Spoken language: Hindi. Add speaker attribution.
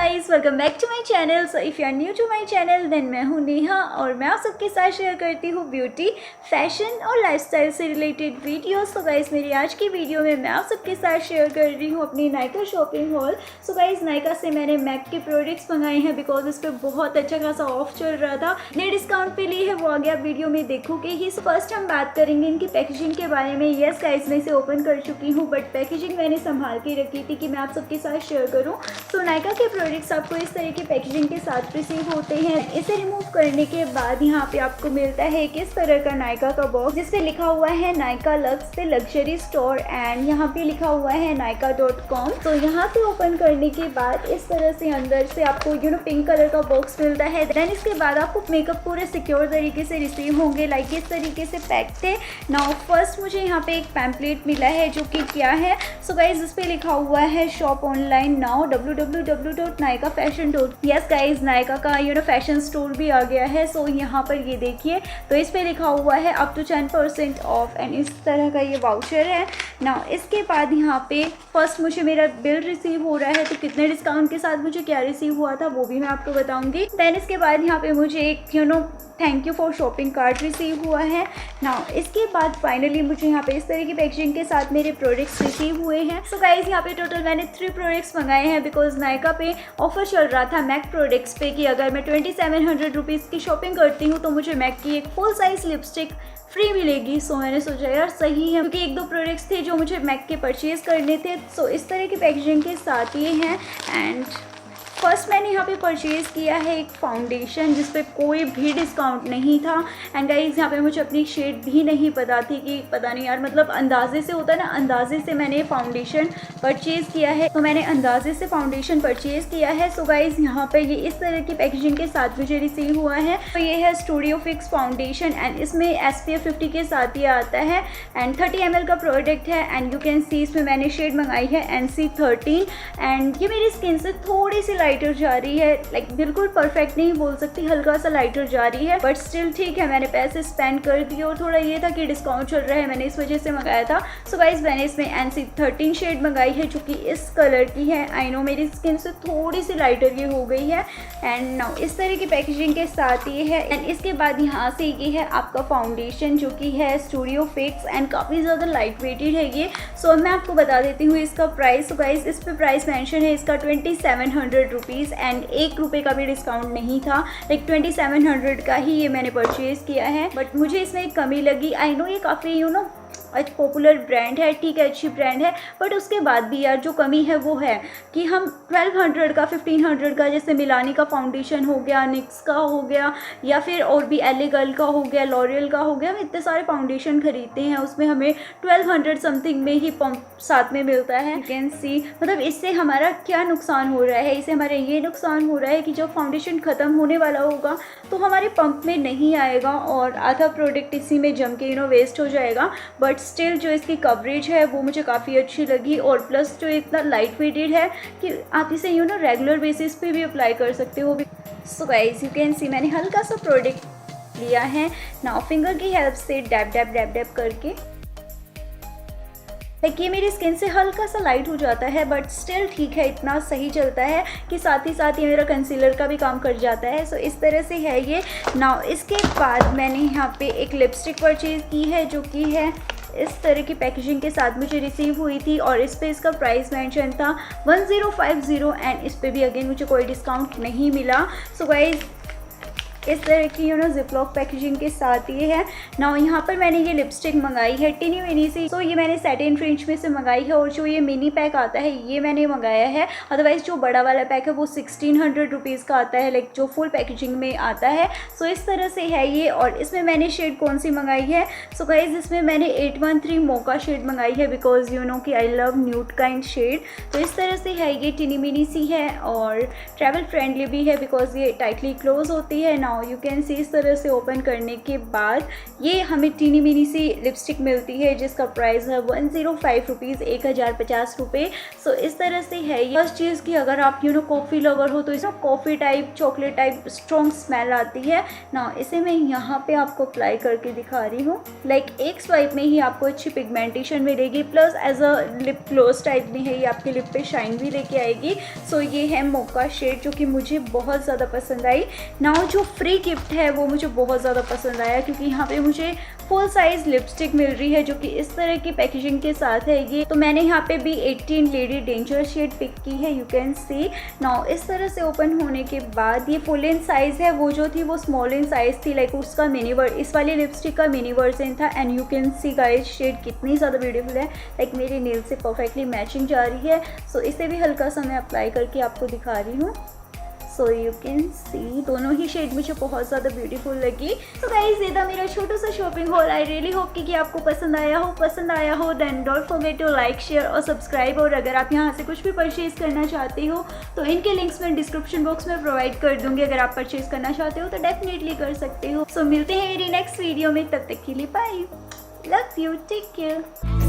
Speaker 1: Guys, welcome back to my channel. So if you are new to my channel then मैं हूँ नेहा और मैं आप सबके साथ शेयर करती हूँ ब्यूटी, फैशन और लाइफस्टाइल से रिलेटेड वीडियोस। तो गाइस मेरी आज की वीडियो में मैं आप सबके साथ शेयर कर रही हूँ अपनी Nykaa shopping hall. So guys Nykaa से मैंने मैक के प्रोडक्ट्स मंगाए हैं बिकॉज इस पर बहुत अच्छा खासा ऑफ चल रहा था। ने डिस्काउंट पे लिए है वो आगे आप वीडियो में देखोगे ही। सो फर्स्ट हम बात करेंगे इनकी पैकेजिंग के बारे में। यस गाइस मैं इसे ओपन कर चुकी हूँ बट पैकेजिंग मैंने संभाल के रखी थी कि मैं आप सबके साथ शेयर करूँ। सो नायका के प्रोडक्ट्स आपको इस तरह की पैकेजिंग के साथ रिसीव होते हैं। इसे रिमूव करने के बाद यहाँ पे आपको मिलता है किस तरह का नायका का बॉक्स जिसपे लिखा हुआ है नायका लक्स पे लग्जरी स्टोर एंड यहाँ पे लिखा हुआ है नायका.com। तो यहाँ से ओपन करने के बाद इस तरह से अंदर से आपको पिंक कलर का बॉक्स मिलता है। देन इसके बाद आपको मेकअप पूरे सिक्योर तरीके से रिसीव होंगे लाइक इस तरीके से पैक थे। नाउ फर्स्ट मुझे यहाँ पे एक पैम्पलेट मिला है जो कि क्या है। सो गाइज इस पे लिखा हुआ है shop online now www.naikafashion. Yes guys Nykaa का फैशन स्टोर भी आ गया है। सो यहाँ पर ये देखिए तो इस पे लिखा हुआ है अप टू 10% ऑफ एंड इस तरह का ये वाउचर है। ना इसके बाद यहाँ पे फर्स्ट मुझे मेरा बिल रिसीव हो रहा है तो कितने डिस्काउंट के साथ मुझे क्या रिसीव हुआ था वो भी मैं आपको बताऊंगी। देन इसके बाद यहाँ पे मुझे एक thank you for shopping card receive हुआ है। ना इसके बाद फाइनली मुझे यहाँ पे इस तरह की पैकेजिंग के साथ मेरे प्रोडक्ट्स रिसीव हुए हैं। सो गाइज यहाँ पे टोटल मैंने 3 प्रोडक्ट्स मंगाए हैं बिकॉज नायका पे ऑफर चल रहा था मैक प्रोडक्ट्स पे कि अगर मैं 2700 रुपीज़ की शॉपिंग करती हूँ तो मुझे मैक की एक फुल साइज लिपस्टिक फ्री मिलेगी। सो मैंने सोचा यार सही है क्योंकि 1-2 प्रोडक्ट्स थे जो मुझे मैक के परचेज़ करने थे। सो इस तरह की पैकेजिंग के साथ ये हैं। एंड फर्स्ट मैंने यहाँ पे परचेज़ किया है एक फाउंडेशन जिस पे कोई भी डिस्काउंट नहीं था। एंड गाइज यहाँ पे मुझे अपनी शेड भी नहीं पता थी कि पता नहीं यार मतलब अंदाजे से होता है ना, अंदाजे से मैंने फाउंडेशन परचेज़ किया है। तो मैंने अंदाजे से फाउंडेशन परचेज़ किया है। सो गाइज यहाँ पे ये इस तरह की पैकेजिंग के साथ मुझे रिसीव हुआ है। तो ये है स्टूडियो फिक्स फाउंडेशन एंड इसमें SPF 50 के साथ ये आता है एंड 30 ml का प्रोडक्ट है। एंड यू कैन सी इसमें मैंने शेड मंगाई है NC13 एंड ये मेरी स्किन से थोड़ी सी लाइटर जा रही है। लाइक बिल्कुल परफेक्ट नहीं बोल सकती, हल्का सा लाइटर जा रही है बट स्टिल ठीक है। मैंने पैसे स्पेंड कर दिए और थोड़ा ये था कि डिस्काउंट चल रहा है मैंने इस वजह से मंगाया था। सो गाइज मैंने इसमें NC13 शेड मंगाई है जो कि इस कलर की है। आई नो मेरी स्किन से थोड़ी सी लाइटर ये हो गई है। एंड नाउ इस तरह की पैकेजिंग के साथ ये है। एंड इसके बाद यहाँ से ये है आपका फाउंडेशन जो कि है स्टूडियो फिक्स एंड काफ़ी ज़्यादा लाइट वेटेड है ये। सो मैं आपको बता देती हूँ इसका प्राइस। सो गाइज इस पर प्राइस मेंशन है इसका 2700 रुपीज़ एंड 1 रुपये का भी डिस्काउंट नहीं था। लाइक 2700 का ही ये मैंने परचेज़ किया है बट मुझे इसमें एक कमी लगी। आई नो ये काफ़ी पॉपुलर ब्रांड है, ठीक है अच्छी ब्रांड है बट उसके बाद भी यार जो कमी है वो है कि हम 1200 का 1500 का जैसे मिलानी का फाउंडेशन हो गया, निक्स का हो गया या फिर और भी LA गर्ल का हो गया, लॉरियल का हो गया, हम इतने सारे फाउंडेशन खरीदते हैं उसमें हमें 1200 समथिंग में ही पंप साथ में मिलता है। यू कैन सी मतलब इससे हमारा क्या नुकसान हो रहा है। इससे हमारे ये नुकसान हो रहा है कि जब फाउंडेशन ख़त्म होने वाला होगा तो हमारे पंप में नहीं आएगा और आधा प्रोडक्ट इसी में जम के वेस्ट हो जाएगा। बट स्टिल जो इसकी कवरेज है वो मुझे काफ़ी अच्छी लगी और प्लस जो इतना लाइट वेटेड है कि आप इसे रेगुलर बेसिस पे भी अप्लाई कर सकते हो। सो गाइस यू कैन सी मैंने हल्का सा प्रोडक्ट लिया है। नाउ फिंगर की हेल्प से डैब डैब डैब डैब करके ये मेरी स्किन से हल्का सा लाइट हो जाता है बट स्टिल ठीक है, इतना सही चलता है कि साथ ही साथ ये मेरा कंसीलर का भी काम कर जाता है। सो इस तरह से है ये। नाउ इसके बाद मैंने यहाँ पे एक लिपस्टिक परचेज़ की है जो कि है इस तरह की पैकेजिंग के साथ मुझे रिसीव हुई थी और इस पे इसका प्राइस मेंशन था 1050 एंड इस पे भी अगेन मुझे कोई डिस्काउंट नहीं मिला। सो गाइज इस तरह की जिपलॉक पैकेजिंग के साथ ये है। नाउ यहाँ पर मैंने ये लिपस्टिक मंगाई है टिनी मिनी सी। तो ये मैंने सैटिन फ्रिंज में से मंगाई है और जो ये मिनी पैक आता है ये मैंने मंगाया है। अदरवाइज़ जो बड़ा वाला पैक है वो 1600 रुपीज़ का आता है लाइक जो फुल पैकेजिंग में आता है। सो इस तरह से है ये और इसमें मैंने शेड कौन सी मंगाई है। सो गाइज इसमें मैंने 813 मोका शेड मंगाई है बिकॉज यू नो कि I love nude kind shade. तो इस तरह से है ये टिनी मिनी सी है और ट्रैवल फ्रेंडली भी है बिकॉज ये टाइटली क्लोज होती है। नाउ नाउ यू कैन सी इस तरह से ओपन करने के बाद ये हमें टीनी मिनी सी लिपस्टिक मिलती है जिसका प्राइस है 105 रुपीज़, 1050 रुपये। सो इस तरह से है ये। फर्स्ट चीज़ कि अगर आप कॉफ़ी लवर हो तो इसमें coffee type chocolate type strong smell आती है ना। इसे मैं यहाँ पे आपको अप्लाई करके दिखा रही हूँ। लाइक एक स्वाइप में ही आपको अच्छी पिगमेंटेशन मिलेगी, plus as a lip gloss type में है, ये आपके लिप पे शाइन भी लेके आएगी। सो ये है मोका शेड जो कि मुझे बहुत ज़्यादा पसंद आई। नाउ जो फ्री गिफ्ट है वो मुझे बहुत ज़्यादा पसंद आया क्योंकि यहाँ पे मुझे फुल साइज़ लिपस्टिक मिल रही है जो कि इस तरह की पैकेजिंग के साथ है ये। तो मैंने यहाँ पे भी 18 लेडी डेंजर शेड पिक की है, यू कैन सी। नाउ इस तरह से ओपन होने के बाद ये फुल इन साइज़ है, वो जो थी वो स्मॉल इन साइज़ थी, लाइक उसका मिनी वर्जन, इस वाली लिपस्टिक का मिनी वर्जन था। And you can see guys shade कितनी ज़्यादा ब्यूटीफुल है, लाइक मेरे नेल से परफेक्टली मैचिंग जा रही है। सो इसे भी हल्का सा मैं अप्लाई करके आपको दिखा रही हूँ। सो यू कैन सी दोनों ही शेड मुझे बहुत ज़्यादा ब्यूटीफुल लगी। तो गाइस ये था मेरा छोटा सा shopping haul. I really hope कि आपको पसंद आया हो then don't forget to like share और सब्सक्राइब। और अगर आप यहाँ से कुछ भी परचेज़ करना चाहते हो तो इनके लिंक्स मैं डिस्क्रिप्शन बॉक्स में प्रोवाइड कर दूँगी। अगर आप परचेज़ करना चाहते हो तो डेफिनेटली कर सकते हो। सो मिलते हैं मेरी नेक्स्ट वीडियो में, तब तक के लिए bye, love you, take care.